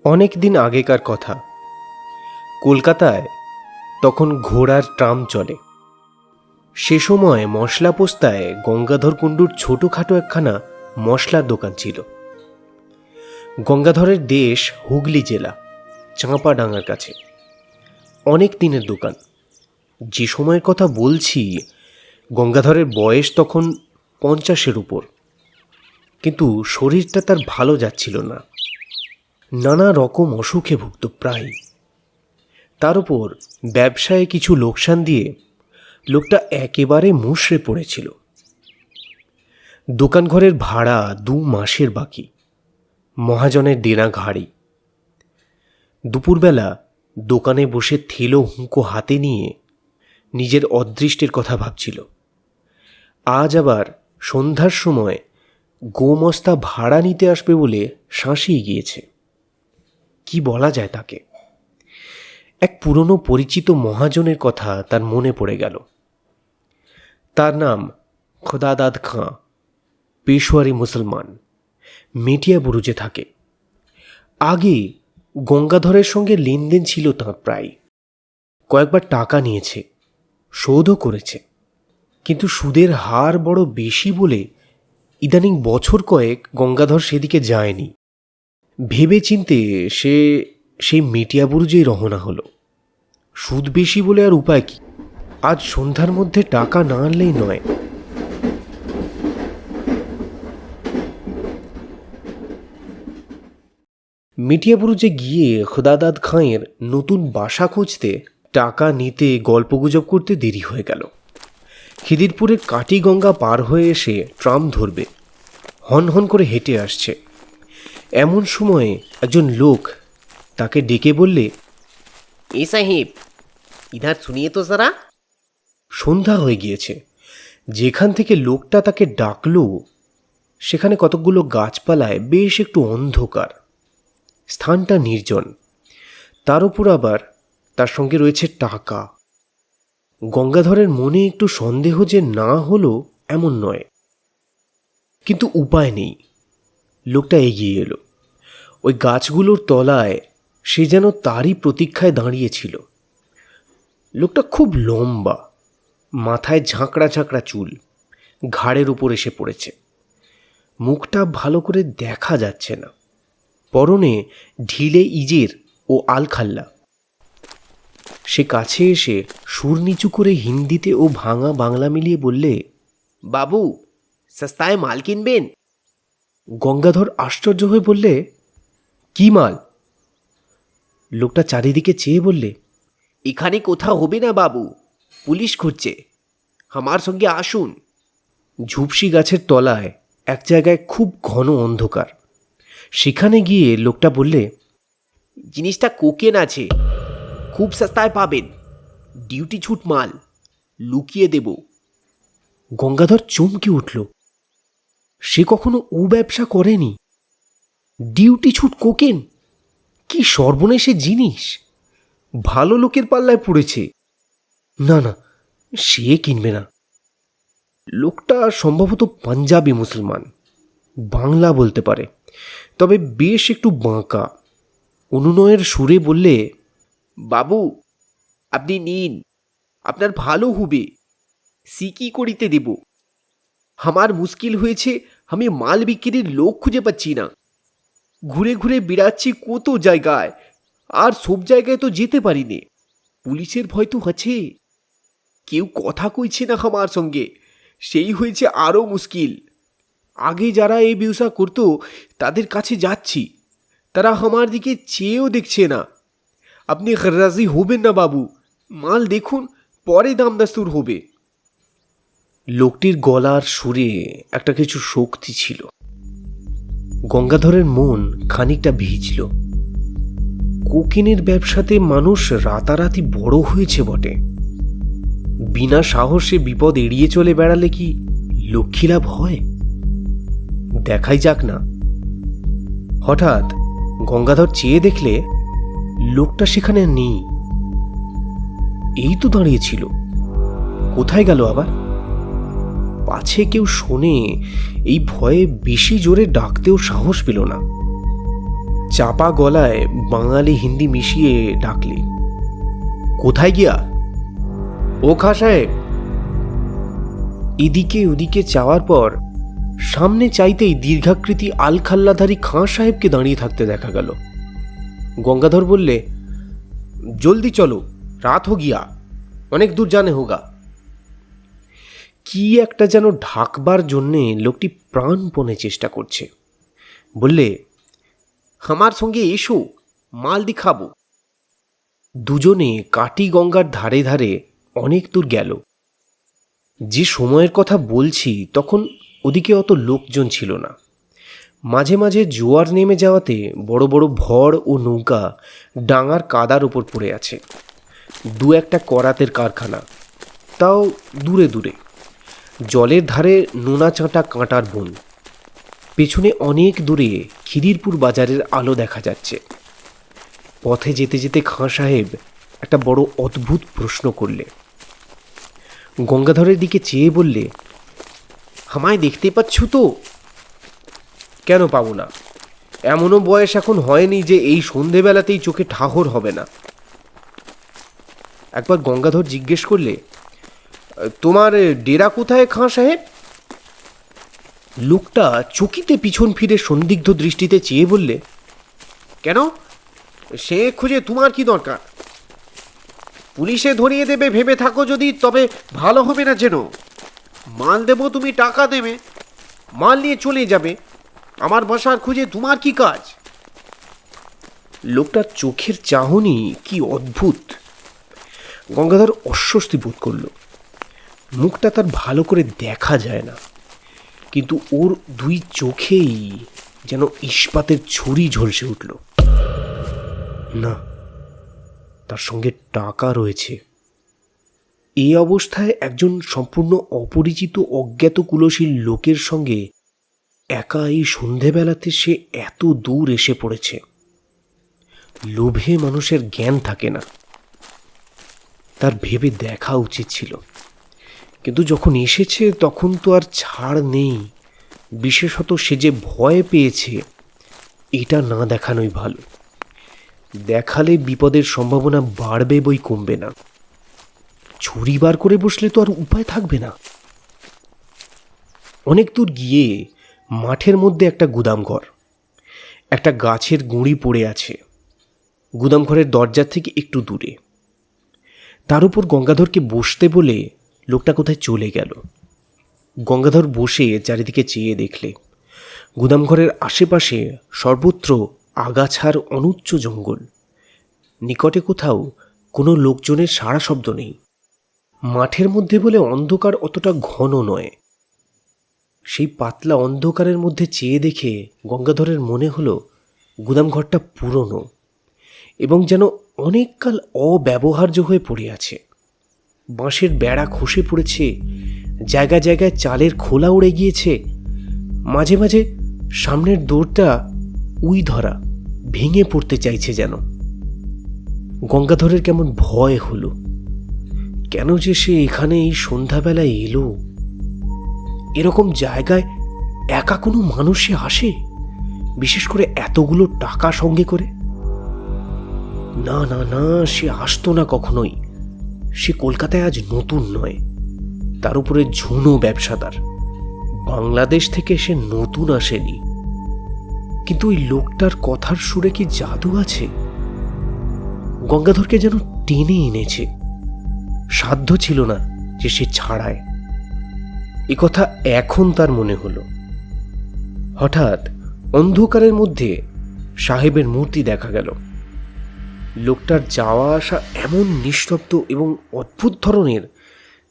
অনেক দিন আগেকার কথা। কলকাতায় তখন ঘোড়ার ট্রাম চলে। সে সময় মশলা পোস্তায় গঙ্গাধর কুণ্ডুর ছোটোখাটো একখানা মশলার দোকান ছিল। গঙ্গাধরের দেশ হুগলি জেলা, চাঁপাডাঙ্গার কাছে। অনেক দিনের দোকান। যে সময়ের কথা বলছি, গঙ্গাধরের বয়স তখন 50-এর উপর। কিন্তু শরীরটা তার ভালো যাচ্ছিল না, নানা রকম অসুখে ভুগত প্রায়। তার উপর ব্যবসায় কিছু লোকসান দিয়ে লোকটা একেবারে মুষড়ে পড়েছিল। দোকানঘরের ভাড়া 2 মাসের বাকি, মহাজনের দেনা ঘাড়ি। দুপুরবেলা দোকানে বসে থেলো হুঁকো হাতে নিয়ে নিজের অদৃষ্টের কথা ভাবছিল। আজ আবার সন্ধ্যার সময় গোমস্তা ভাড়া নিতে আসবে বলে শাঁসিয়ে গিয়েছে। কি বলা যায় তাকে? এক পুরনো পরিচিত মহাজনের কথা তার মনে পড়ে গেল। তার নাম খোদাদাদ খাঁ, পেশোয়ারি মুসলমান, মেটিয়া বুরুজে থাকে। আগে গঙ্গাধরের সঙ্গে লেনদেন ছিল তাঁর প্রায়। কয়েকবার টাকা নিয়েছে, শোধও করেছে, কিন্তু সুদের হার বড় বেশি বলে ইদানিং বছর কয়েক গঙ্গাধর সেদিকে যায়নি। ভেবে চিনতে সে সেই মেটিয়া বুরুজেই রওনা হলো। সুদ বেশি বলে আর উপায় কি? আজ সন্ধ্যার মধ্যে টাকা না আনলেই নয়। মেটিয়া বুরুজে গিয়ে খোদাদাদ খাঁয়ের নতুন বাসা খুঁজতে, টাকা নিতে, গল্পগুজব করতে দেরি হয়ে গেল। খিদিরপুরের কাটিগঙ্গা পার হয়ে এসে ট্রাম ধরবে, হনহন করে হেঁটে আসছে। এমন সময়ে একজন লোক তাকে ডেকে বললে, ए साहिब, इधर सुनिए तो जरा। সন্ধ্যা হয়ে গিয়েছে। যেখান থেকে লোকটা তাকে ডাকল সেখানে কতকগুলো গাছপালায় বেশ একটু অন্ধকার। স্থানটা নির্জন। তার উপর আবার তার সঙ্গে রয়েছে টাকা। গঙ্গাধরের মনে একটু সন্দেহ যে না হলো এমন নয়, কিন্তু উপায় নেই। লোকটা এগিয়ে এলো। ওই গাছগুলোর তলায় সে যেন তারই প্রতীক্ষায় দাঁড়িয়েছিল। লোকটা খুব লম্বা, মাথায় ঝাঁকড়া ঝাঁকড়া চুল, ঘাড়ের উপর এসে পড়েছে। মুখটা ভালো করে দেখা যাচ্ছে না। পরনে ঢিলে ইজের ও আলখাল্লা। সে কাছে এসে সুর নিচু করে হিন্দিতে ও ভাঙা বাংলা মিলিয়ে বললে, बाबू, सस्ताए माल किनबेन? গঙ্গাধর আশ্চর্য হয়ে বললে, কি মাল? লোকটা চারিদিকে চেয়ে বললে, এখানে কোথাও হবে না বাবু, পুলিশ খুঁজছে, আমার সঙ্গে আসুন। ঝুপসি গাছের তলায় এক জায়গায় খুব ঘন অন্ধকার। সেখানে গিয়ে লোকটা বললে, জিনিসটা কোকেন আছে, খুব সস্তায় পাবেন, ডিউটি ছুট মাল, লুকিয়ে দেব। গঙ্গাধর চমকে উঠল। সে কখনো ও ব্যবসা করেনি। ডিউটি ছুট কোকেন? কি সর্বনেশে জিনিস! ভালো লোকের পাল্লায় পড়েছে। না না, সে কিনবে না। লোকটা সম্ভবত পাঞ্জাবি মুসলমান, বাংলা বলতে পারে, তবে বেশ একটু বাঁকা। অনুনয়ের সুরে বললে, বাবু, আপনি নিন, আপনার ভালো হবে, সিকি করিতে দেব। আমার মুশকিল হয়েছে, আমি মাল বিক্রির লোক খুঁজে পাচ্ছি না। ঘুরে ঘুরে বেড়াচ্ছি কত জায়গায়, আর সব জায়গায় তো যেতে পারিনি। পুলিশের ভয় তো আছে, কেউ কথা কইছে না আমার সঙ্গে, সেই হয়েছে আরও মুশকিল। আগে যারা এই ব্যবসা করতো তাদের কাছে যাচ্ছি, তারা আমার দিকে চেয়েও দেখছে না। আপনি রাজি হবেন না বাবু, মাল দেখুন, পরে দাম দাস্তুর হবে। লোকটির গলার সুরে একটা কিছু শক্তি ছিল। গঙ্গাধরের মন খানিকটা ভিজল। কোকিনের ব্যবসাতে মানুষ রাতারাতি বড় হয়েছে বটে। বিনা সাহসে বিপদ এড়িয়ে চলে বেড়ালে কি লক্ষ্মী লাভ হয়? দেখাই যাক না। হঠাৎ গঙ্গাধর চেয়ে দেখলে লোকটা সেখানে নেই। এই তো দাঁড়িয়েছিল, কোথায় গেল আবার? পাছে কেউ শোনে, এই ভয়ে বেশি জোরে ডাকতেও সাহস পেল না। চাপা গলায় বাঙালি হিন্দি মিশিয়ে ডাকলে, কোথায় গিয়া? ও খাঁ সাহেব। এদিকে ওদিকে চাওয়ার পর সামনে চাইতেই দীর্ঘাকৃতি আলখাল্লাধারী খাঁ সাহেবকে দাঁড়িয়ে থাকতে দেখা গেল। গঙ্গাধর বললে, জলদি চলো, রাত হো গিয়া, অনেক দূর জানে হোগা। কি একটা যেন ঢাকবার জন্যে লোকটি প্রাণপণে চেষ্টা করছে। বললে, আমার সঙ্গে এসো, মাল দেখাবো। দুজনে কাটি গঙ্গার ধারে ধারে অনেক দূর গেল। যে সময়ের কথা বলছি তখন ওদিকে অত লোকজন ছিল না। মাঝে মাঝে জোয়ার নেমে যাওয়াতে বড় বড় ভড় ও নৌকা ডাঙার কাদার ওপর পড়ে আছে। দু একটা করাতের কারখানা, তাও দূরে দূরে। জলের ধারে নোনা চাঁটা কাঁটার বন। পেছনে অনেক দূরে খিদিরপুর বাজারের আলো দেখা যাচ্ছে। পথে যেতে যেতে খাঁ সাহেব একটা বড় অদ্ভুত প্রশ্ন করলে। গঙ্গাধরের দিকে চেয়ে বললে, আমায় দেখতে পাচ্ছ তো? কেন পাবো না? এমনও বয়স এখন হয়নি যে এই সন্ধেবেলাতেই চোখে ঠাহর হবে না। একবার গঙ্গাধর জিজ্ঞেস করলে, তোমার ডেরা কোথায় খাঁ সাহেব? লোকটা চকিতে পিছন ফিরে সন্দিগ্ধ দৃষ্টিতে চেয়ে বললে, কেন, সে খুঁজে তোমার কি দরকার? পুলিশে ধরিয়ে দেবে ভেবে থাকো যদি, তবে ভালো হবে না যেন। মাল দেবো, তুমি টাকা দেবে, মাল নিয়ে চলে যাবে। আমার বাসার খুঁজে তোমার কি কাজ? লোকটার চোখের চাহনি কি অদ্ভুত। গঙ্গাধর অস্বস্তি বোধ করল। মুখটা তার ভালো করে দেখা যায় না, কিন্তু ওর দুই চোখেই যেন ইস্পাতের ছুরি ঝলসে উঠল। না, তার সঙ্গে টাকা রয়েছে। এই অবস্থায় একজন সম্পূর্ণ অপরিচিত অজ্ঞাত কুলশীল লোকের সঙ্গে একা এই সন্ধেবেলাতে সে এত দূর এসে পড়েছে। লোভে মানুষের জ্ঞান থাকে না। তার ভেবে দেখা উচিত ছিল, কিন্তু যখন এসেছে তখন তো আর ছাড় নেই। বিশেষত সে যে ভয় পেয়েছে, এটা না দেখানোই ভালো। দেখালে বিপদের সম্ভাবনা বাড়বে বই কমবে না। ছুরি বার করে বসলে তো আর উপায় থাকবে না। অনেক দূর গিয়ে মাঠের মধ্যে একটা গুদামঘর। একটা গাছের গুঁড়ি পড়ে আছে গুদামঘরের দরজার থেকে একটু দূরে। তার উপর গঙ্গাধরকে বসতে বলে লোকটা কোথায় চলে গেল। গঙ্গাধর বসে চারিদিকে চেয়ে দেখলে গুদামঘরের আশেপাশে সর্বত্র আগাছার অনুচ্চ জঙ্গল। নিকটে কোথাও কোনো লোকজনের সাড়া শব্দ নেই। মাঠের মধ্যে বলে অন্ধকার অতটা ঘন নয়। সেই পাতলা অন্ধকারের মধ্যে চেয়ে দেখে গঙ্গাধরের মনে হলো গুদামঘরটা পুরনো এবং যেন অনেককাল অব্যবহার্য হয়ে পড়ে আছে। বাঁশের বেড়া খসে পড়েছে, জায়গায় জায়গায় চালের খোলা উড়ে গিয়েছে। মাঝে মাঝে সামনের দৌড়টা উই ধরা, ভেঙে পড়তে চাইছে যেন। গঙ্গাধরের কেমন ভয় হলো। কেন যে সে এখানে এই সন্ধ্যাবেলায় এলো? এরকম জায়গায় একা কোনো মানুষে আসে, বিশেষ করে এতগুলো টাকা সঙ্গে করে? না না না, সে আসতো না কখনোই। সে কলকাতায় আজ নতুন নয়, তার উপরে ঝুনো ব্যবসাদার। বাংলাদেশ থেকে সে নতুন আসেনি। কিন্তু ওই লোকটার কথার সুরে কি জাদু আছে? গঙ্গাধরকে যেন টেনে এনেছে। সাধ্য ছিল না যে সে ছাড়ায়। এ কথা এখন তার মনে হলো। হঠাৎ অন্ধকারের মধ্যে সাহেবের মূর্তি দেখা গেল। লোকটার যাওয়া আসা এমন নিস্তব্ধ এবং অদ্ভুত ধরনের,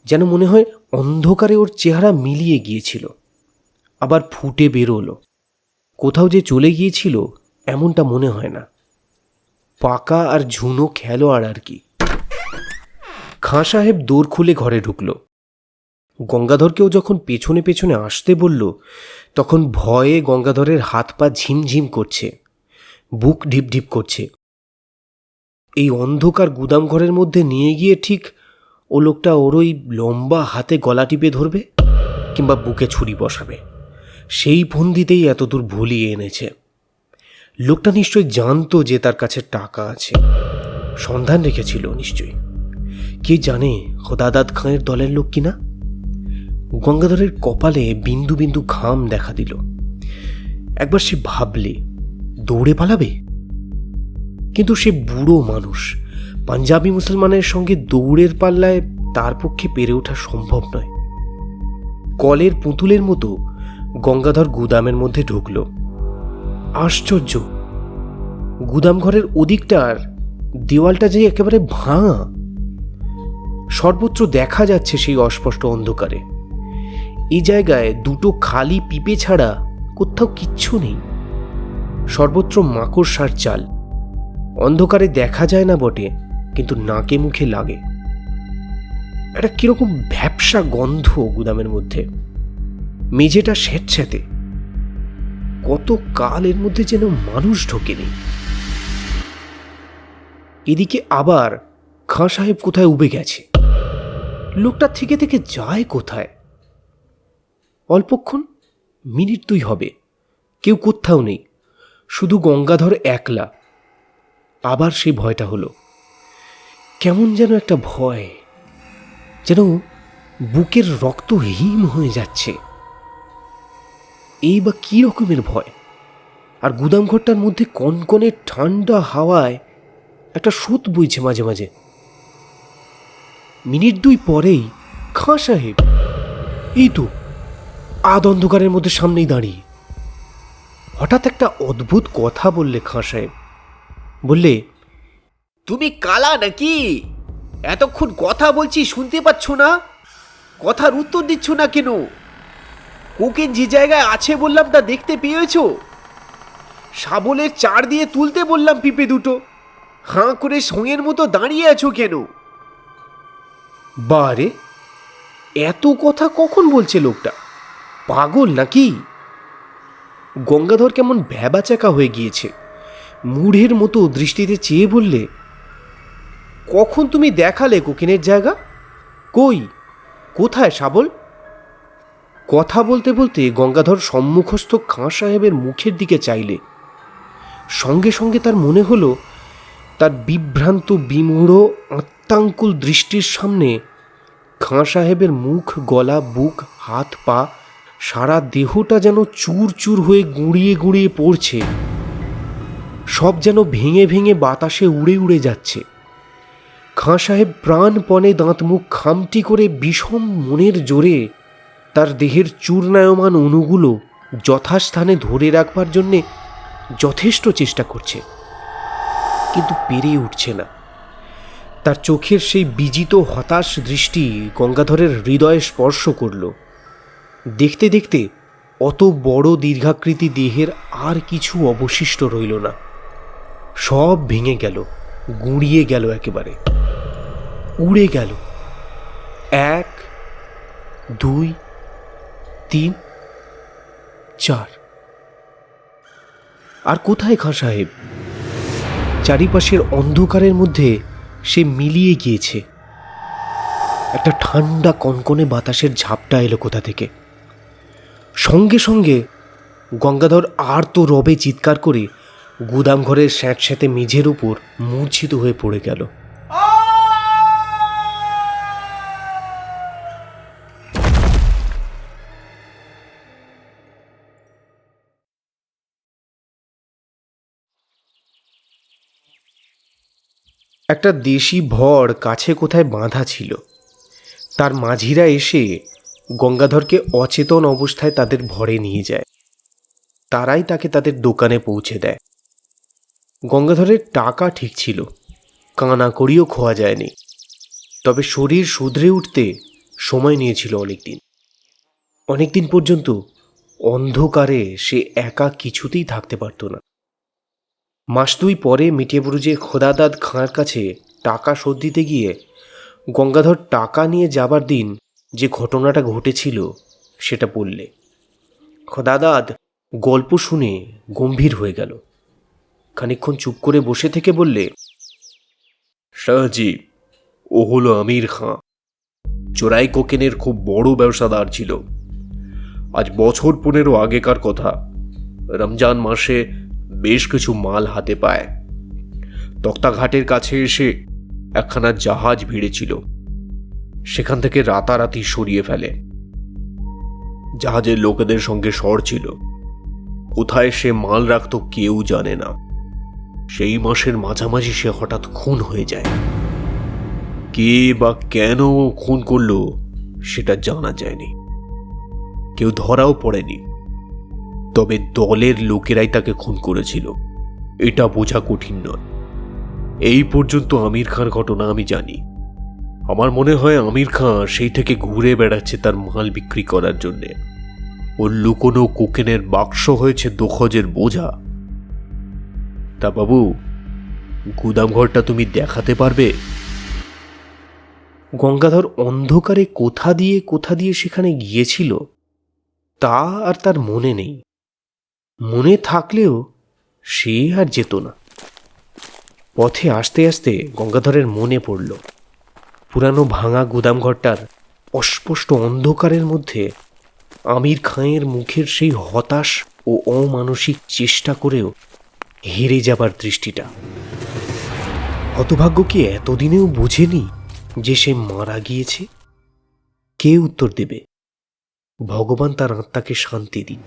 যেন মনে হয় অন্ধকারে ওর চেহারা মিলিয়ে গিয়েছিল, আবার ফুটে বেরোলো। কোথাও যে চলে গিয়েছিল এমনটা মনে হয় না। পাকা আর ঝুনো খেলোয়াড় আর কি। খাঁ সাহেব দৌড় খুলে ঘরে ঢুকল। গঙ্গাধরকেও যখন পেছনে পেছনে আসতে বলল, তখন ভয়ে গঙ্গাধরের হাত পা ঝিমঝিম করছে, বুক ঢিপ ঢিপ করছে। এই অন্ধকার গুদামঘরের মধ্যে নিয়ে গিয়ে ঠিক ও লোকটা ওর ওই লম্বা হাতে গলা টিপে ধরবে কিংবা বুকে ছুরি বসাবে, সেই ফন্দিতেই এতদূর ভুলিয়ে এনেছে। লোকটা নিশ্চয়ই জানতো যে তার কাছে টাকা আছে, সন্ধান রেখেছিল নিশ্চয়ই। কে জানে খোদাদাদ খাঁয়ের দলের লোক কিনা। গঙ্গাধরের কপালে বিন্দু বিন্দু ঘাম দেখা দিল। একবার সে ভাবলে দৌড়ে পালাবে, কিন্তু সে বুড়ো মানুষ, পাঞ্জাবি মুসলমানের সঙ্গে দৌড়ের পাল্লায় তার পক্ষে পেরে ওঠা সম্ভব নয়। কলের পুতুলের মতো গঙ্গাধর গুদামের মধ্যে ঢুকল। আশ্চর্য, গুদাম ঘরের ওদিকটার দেওয়ালটা যে একেবারে ভাঙা, সর্বত্র দেখা যাচ্ছে সেই অস্পষ্ট অন্ধকারে। এই জায়গায় দুটো খালি পিপে ছাড়া কোথাও কিচ্ছু নেই। সর্বত্র মাকড়সার চাল। অন্ধকারে দেখা যায় না বটে, কিন্তু নাকে মুখে লাগে। একটা কিরকম ভ্যাপসা গন্ধ গুদামের মধ্যে। মেঝেটা স্যাঁতস্যাঁতে। কত কাল এর মধ্যে যেন মানুষ ঢোকেনি। এদিকে আবার খাঁ সাহেব কোথায় উবে গেছে। লোকটা থেকে থেকে যায় কোথায়? অল্পক্ষণ, মিনিট 2 হবে, কেউ কোথাও নেই, শুধু গঙ্গাধর একলা। আবার সেই ভয়টা হলো। কেমন যেন একটা ভয়, যেন বুকের রক্ত হিম হয়ে যাচ্ছে। এই বা কি রকমের ভয়! আর গুদাম ঘরটার মধ্যে কনকনে ঠান্ডা হাওয়ায় একটা স্রোত বইছে মাঝে মাঝে। মিনিট 2 পরেই খাঁ সাহেব এই তো আধ অন্ধকারের মধ্যে সামনেই দাঁড়িয়ে। হঠাৎ একটা অদ্ভুত কথা বললে খাঁ সাহেব। বললে, তুমি কালা নাকি? এতক্ষণ কথা বলছি শুনতে পাচ্ছ না? কথার উত্তর দিচ্ছ না কেন? কোকেন যে জায়গায় আছে বললাম তা দেখতে পেয়েছ? শাবলের চার দিয়ে তুলতে বললাম পিপে দুটো, হাঁ করে সঙের মতো দাঁড়িয়ে আছো কেন? বারে, এত কথা কখন বলছে লোকটা? পাগল নাকি? গঙ্গাধর কেমন ভ্যাবাচাকা হয়ে গিয়েছে। মূঢ়ের মতো দৃষ্টিতে চেয়ে বললে, কখন তুমি দেখালে কোকিনের জায়গা? কই, কোথায় শাবল? কথা বলতে বলতে গঙ্গাধর সম্মুখস্থ খাঁ সাহেবের মুখের দিকে চাইলে। সঙ্গে সঙ্গে তার মনে হলো, তার বিভ্রান্ত বিমূঢ় আত্মাঙ্কুল দৃষ্টির সামনে খাঁ সাহেবের মুখ, গলা, বুক, হাত, পা, সারা দেহটা যেন চুর চুর হয়ে গুঁড়িয়ে গুঁড়িয়ে পড়ছে। সব যেন ভেঙে ভেঙে বাতাসে উড়ে উড়ে যাচ্ছে। খাঁ সাহেব প্রাণপণে দাঁত মুখ খামটি করে বিষম মনের জোরে তার দেহের চূর্ণায়মান অণুগুলো যথাস্থানে ধরে রাখবার জন্যে যথেষ্ট চেষ্টা করছে, কিন্তু পেরে উঠছে না। তার চোখের সেই বিজিত হতাশ দৃষ্টি গঙ্গাধরের হৃদয়ে স্পর্শ করল। দেখতে দেখতে অত বড় দীর্ঘাকৃতি দেহের আর কিছু অবশিষ্ট রইল না। সব ভেঙে গেল, গুঁড়িয়ে গেল, একেবারে উড়ে গেল। 1, 2, 3, 4। আর কোথায় খাঁ সাহেব? চারিপাশের অন্ধকারের মধ্যে সে মিলিয়ে গিয়েছে। একটা ঠান্ডা কনকনে বাতাসের ঝাপটা এলো কোথা থেকে। সঙ্গে সঙ্গে গঙ্গাধর আর তো রবে চিৎকার করে গুদাম ঘরের স্যাঁতস্যাঁতে মেঝের উপর মূর্ছিত হয়ে পড়ে গেল। একটা দেশি ভড় কাছে কোথায় বাঁধা ছিল। তার মাঝিরা এসে গঙ্গাধরকে অচেতন অবস্থায় তাদের ভরে নিয়ে যায়। তারাই তাকে তাদের দোকানে পৌঁছে দেয়। গঙ্গাধরের টাকা ঠিক ছিল, কানা করিও খোয়া যায়নি। তবে শরীর শুধরে উঠতে সময় নিয়েছিল অনেকদিন। অনেকদিন পর্যন্ত অন্ধকারে সে একা কিছুতেই থাকতে পারত না। মাস 2 পরে মিটিয়েবুরুজে খোদাদাদ খাঁর কাছে টাকা শোধ দিতে গিয়ে গঙ্গাধর টাকা নিয়ে যাবার দিন যে ঘটনাটা ঘটেছিল সেটা বললে। খোদাদাদ গল্প শুনে গম্ভীর হয়ে গেল। খানিকক্ষণ চুপ করে বসে থেকে বললে, শাহজি, ও হলো আমির খাঁ। চোরাই কোকেনের খুব বড় ব্যবসাদার ছিল। আজ বছর 15 আগেকার কথা। রমজান মাসে বেশ কিছু মাল হাতে পায়। তক্তাঘাটের কাছে এসে একখানা জাহাজ ভিড়েছিল, সেখান থেকে রাতারাতি সরিয়ে ফেলে। জাহাজের লোকেদের সঙ্গে শর ছিল, কোথায় সে মাল রাখত কেউ জানে না। সেই মাসের মাঝামাঝি সে হঠাৎ খুন হয়ে যায়। কে বা কেন খুন করলো সেটা জানা যায়নি, কেউ ধরাও পড়েনি। তবে দলের লোকেরাই তাকে খুন করেছিল, এটা বোঝা কঠিন নয়। এই পর্যন্ত আমির খাঁর ঘটনা আমি জানি। আমার মনে হয় আমির খাঁ সেই থেকে ঘুরে বেড়াচ্ছে তার মাল বিক্রি করার জন্যে। ওর লুকোনো কোকেনের বাক্স হয়েছে দোখজের বোঝা। তা বাবু, গুদামঘরটা তুমি দেখাতে পারবে? গঙ্গাধর অন্ধকারে কোথা দিয়ে সেখানে গিয়েছিল তা আর তার মনে নেই। মনে থাকলেও সে আর যেত না। পথে আসতে আসতে গঙ্গাধরের মনে পড়ল পুরানো ভাঙা গুদামঘরটার অস্পষ্ট অন্ধকারের মধ্যে আমির খাঁয়ের মুখের সেই হতাশ ও অমানসিক চেষ্টা করেও হেরে যাবার দৃষ্টিটা। হতভাগ্য কি এতদিনেও বুঝেনি যে সে মারা গিয়েছে? কে উত্তর দেবে? ভগবান তার আত্মাকে শান্তি দিন।